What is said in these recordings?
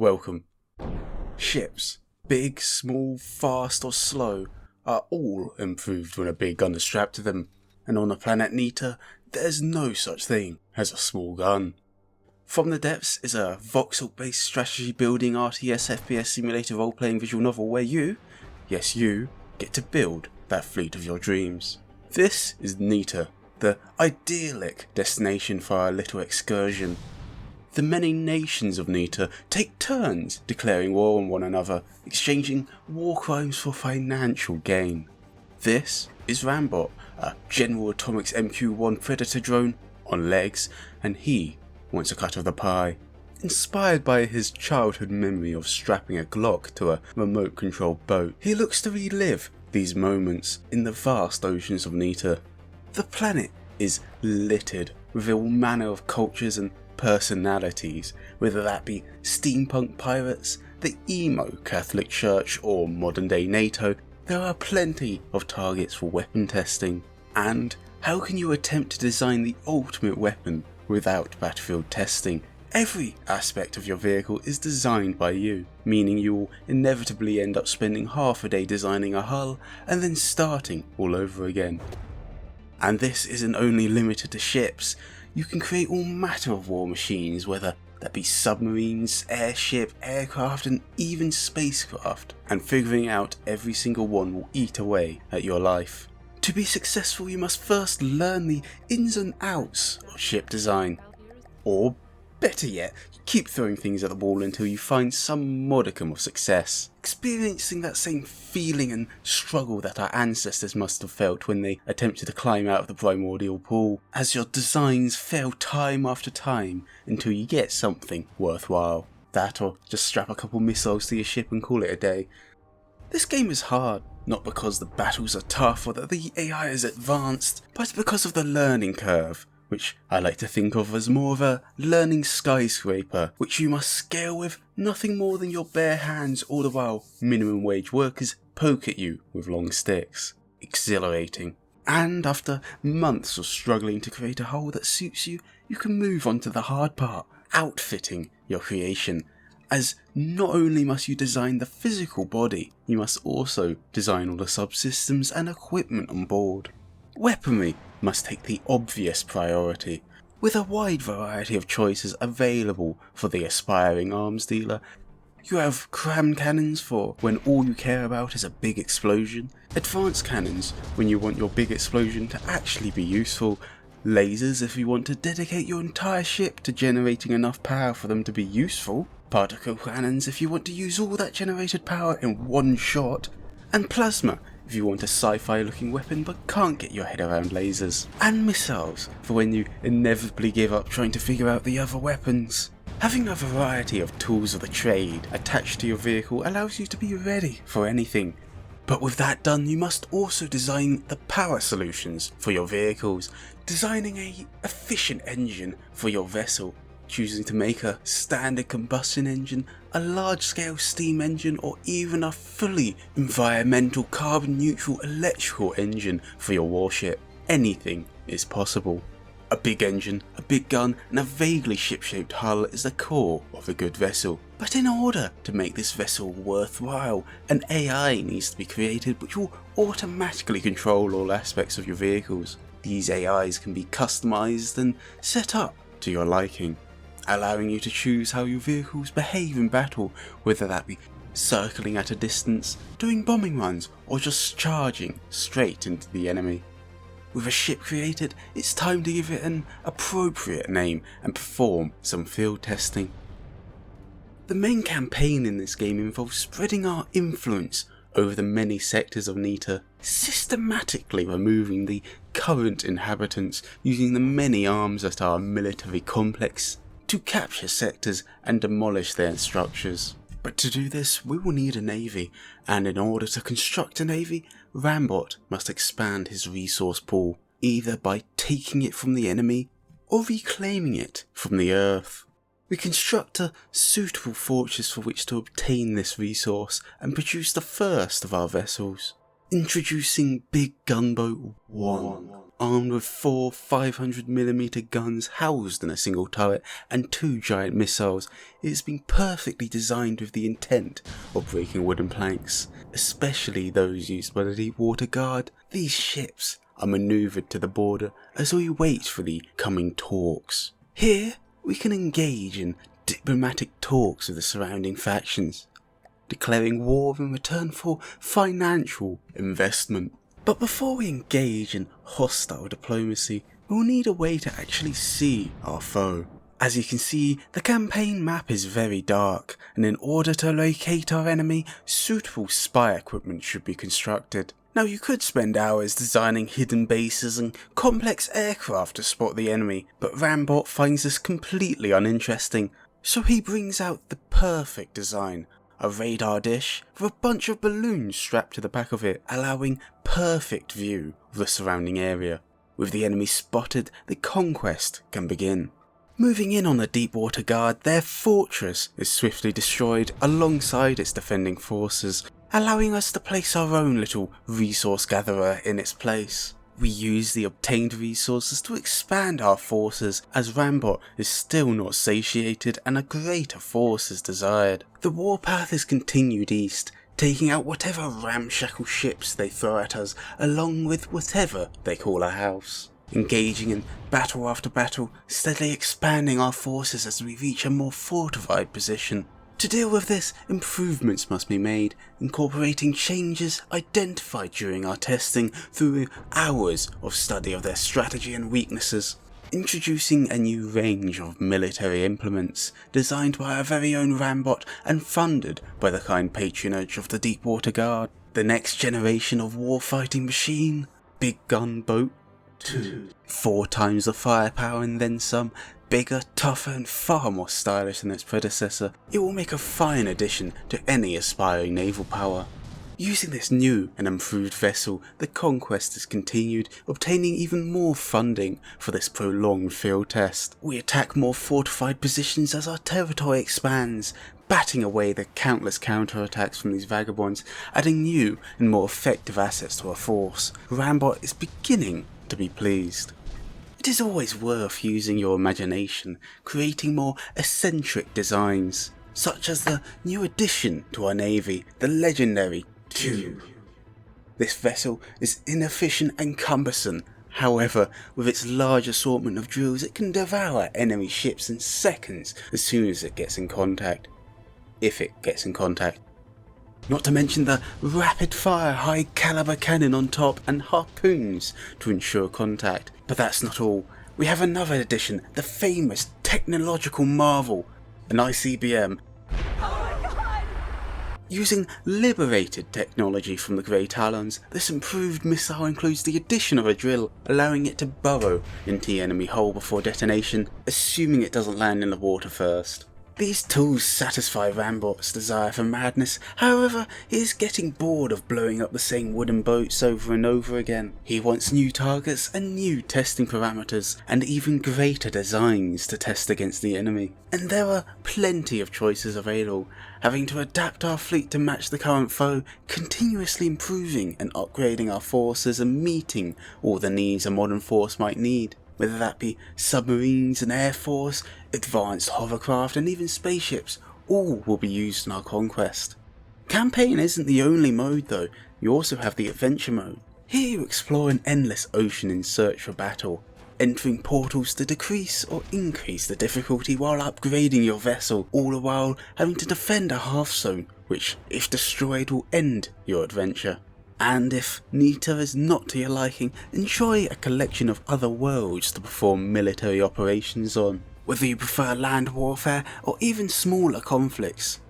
Welcome. Ships, big, small, fast or slow, are all improved when a big gun is strapped to them, and on the planet Nita, there's no such thing as a small gun. From the Depths is a voxel-based strategy building RTS FPS simulator role-playing visual novel where you, yes you, get to build that fleet of your dreams. This is Nita, the idyllic destination for our little excursion. The many nations of Nita take turns declaring war on one another, exchanging war crimes for financial gain. This is Rambot, a General Atomics MQ-1 Predator drone on legs, and he wants a cut of the pie. Inspired by his childhood memory of strapping a Glock to a remote-controlled boat, he looks to relive these moments in the vast oceans of Nita. The planet is littered with all manner of cultures and personalities, whether that be steampunk pirates, the emo Catholic Church, or modern day NATO. There are plenty of targets for weapon testing. And how can you attempt to design the ultimate weapon without battlefield testing? Every aspect of your vehicle is designed by you, meaning you will inevitably end up spending half a day designing a hull and then starting all over again. And this isn't only limited to ships. You can create all matter of war machines, whether that be submarines, airship, aircraft, and even spacecraft, and figuring out every single one will eat away at your life. To be successful, you must first learn the ins and outs of ship design, or better yet, keep throwing things at the wall until you find some modicum of success, experiencing that same feeling and struggle that our ancestors must have felt when they attempted to climb out of the primordial pool, as your designs fail time after time until you get something worthwhile. That, or just strap a couple missiles to your ship and call it a day. This game is hard, not because the battles are tough or that the AI is advanced, but because of the learning curve, which I like to think of as more of a learning skyscraper, which you must scale with nothing more than your bare hands, all the while minimum wage workers poke at you with long sticks. Exhilarating. And after months of struggling to create a hull that suits you, you can move on to the hard part, outfitting your creation, as not only must you design the physical body, you must also design all the subsystems and equipment on board. Weaponry must take the obvious priority, with a wide variety of choices available for the aspiring arms dealer. You have cram cannons for when all you care about is a big explosion, advanced cannons when you want your big explosion to actually be useful, lasers if you want to dedicate your entire ship to generating enough power for them to be useful, particle cannons if you want to use all that generated power in one shot, and plasma if you want a sci-fi looking weapon but can't get your head around lasers, and missiles for when you inevitably give up trying to figure out the other weapons. Having a variety of tools of the trade attached to your vehicle allows you to be ready for anything. But with that done, you must also design the power solutions for your vehicles, designing an efficient engine for your vessel, choosing to make a standard combustion engine, a large-scale steam engine, or even a fully environmental carbon-neutral electrical engine for your warship. Anything is possible. A big engine, a big gun, and a vaguely ship-shaped hull is the core of a good vessel. But in order to make this vessel worthwhile, an AI needs to be created which will automatically control all aspects of your vehicles. These AIs can be customized and set up to your liking, allowing you to choose how your vehicles behave in battle, whether that be circling at a distance, doing bombing runs, or just charging straight into the enemy. With a ship created, it's time to give it an appropriate name and perform some field testing. The main campaign in this game involves spreading our influence over the many sectors of Nita, systematically removing the current inhabitants using the many arms at our military complex to capture sectors and demolish their structures. But to do this, we will need a navy, and in order to construct a navy, Rambot must expand his resource pool, either by taking it from the enemy or reclaiming it from the earth. We construct a suitable fortress for which to obtain this resource and produce the first of our vessels. Introducing Big Gunboat 1. Armed with 4 500mm guns housed in a single turret and 2 giant missiles, it has been perfectly designed with the intent of breaking wooden planks, especially those used by the Deepwater Guard. These ships are manoeuvred to the border as we wait for the coming talks. Here, we can engage in diplomatic talks with the surrounding factions, declaring war in return for financial investment. But before we engage in hostile diplomacy, we'll need a way to actually see our foe. As you can see, the campaign map is very dark, and in order to locate our enemy, suitable spy equipment should be constructed. Now, you could spend hours designing hidden bases and complex aircraft to spot the enemy, but Rambot finds this completely uninteresting, so he brings out the perfect design: a radar dish with a bunch of balloons strapped to the back of it, allowing perfect view of the surrounding area. With the enemy spotted, the conquest can begin. Moving in on the Deepwater Guard, their fortress is swiftly destroyed alongside its defending forces, allowing us to place our own little resource gatherer in its place. We use the obtained resources to expand our forces, as Rambot is still not satiated and a greater force is desired. The warpath is continued east, taking out whatever ramshackle ships they throw at us, along with whatever they call a house. Engaging in battle after battle, steadily expanding our forces as we reach a more fortified position. To deal with this, improvements must be made, incorporating changes identified during our testing through hours of study of their strategy and weaknesses. Introducing a new range of military implements, designed by our very own Rambot and funded by the kind patronage of the Deepwater Guard. The next generation of warfighting machine, Big Gunboat 2. 4 times the firepower and then some. Bigger, tougher and far more stylish than its predecessor, it will make a fine addition to any aspiring naval power. Using this new and improved vessel, the conquest is continued, obtaining even more funding for this prolonged field test. We attack more fortified positions as our territory expands, batting away the countless counterattacks from these vagabonds, adding new and more effective assets to our force. Rambot is beginning to be pleased. It is always worth using your imagination, creating more eccentric designs, such as the new addition to our navy, the legendary Tube. This vessel is inefficient and cumbersome. However, with its large assortment of drills, it can devour enemy ships in seconds as soon as it gets in contact. If it gets in contact. Not to mention the rapid-fire high-caliber cannon on top and harpoons to ensure contact. But that's not all. We have another addition, the famous technological marvel, an ICBM. Oh my God! Using liberated technology from the Grey Talons, this improved missile includes the addition of a drill, allowing it to burrow into the enemy hull before detonation, assuming it doesn't land in the water first. These tools satisfy Rambot's desire for madness, however, he is getting bored of blowing up the same wooden boats over and over again. He wants new targets and new testing parameters, and even greater designs to test against the enemy. And there are plenty of choices available, having to adapt our fleet to match the current foe, continuously improving and upgrading our forces and meeting all the needs a modern force might need. Whether that be submarines and air force, advanced hovercraft and even spaceships, all will be used in our conquest. Campaign isn't the only mode though, you also have the adventure mode. Here you explore an endless ocean in search for battle, entering portals to decrease or increase the difficulty while upgrading your vessel, all the while having to defend a half zone, which if destroyed will end your adventure. And if Nita is not to your liking, enjoy a collection of other worlds to perform military operations on, whether you prefer land warfare or even smaller conflicts,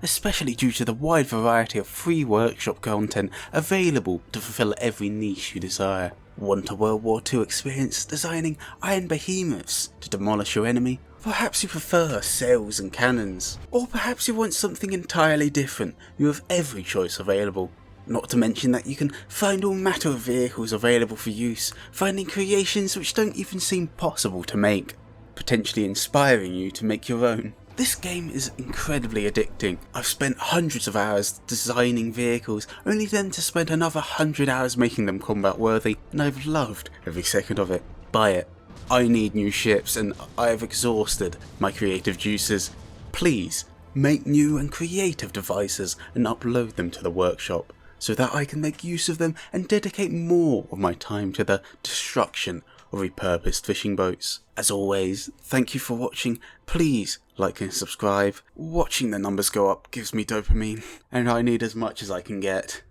especially due to the wide variety of free workshop content available to fulfill every niche you desire. Want a World War II experience designing iron behemoths to demolish your enemy? Perhaps you prefer sails and cannons, or perhaps you want something entirely different. You have every choice available. Not to mention that you can find all matter of vehicles available for use, finding creations which don't even seem possible to make, potentially inspiring you to make your own. This game is incredibly addicting. I've spent hundreds of hours designing vehicles, only then to spend another 100 hours making them combat worthy, and I've loved every second of it. Buy it. I need new ships, and I have exhausted my creative juices. Please, make new and creative devices and upload them to the workshop, so that I can make use of them and dedicate more of my time to the destruction of repurposed fishing boats. As always, thank you for watching. Please like and subscribe. Watching the numbers go up gives me dopamine, and I need as much as I can get.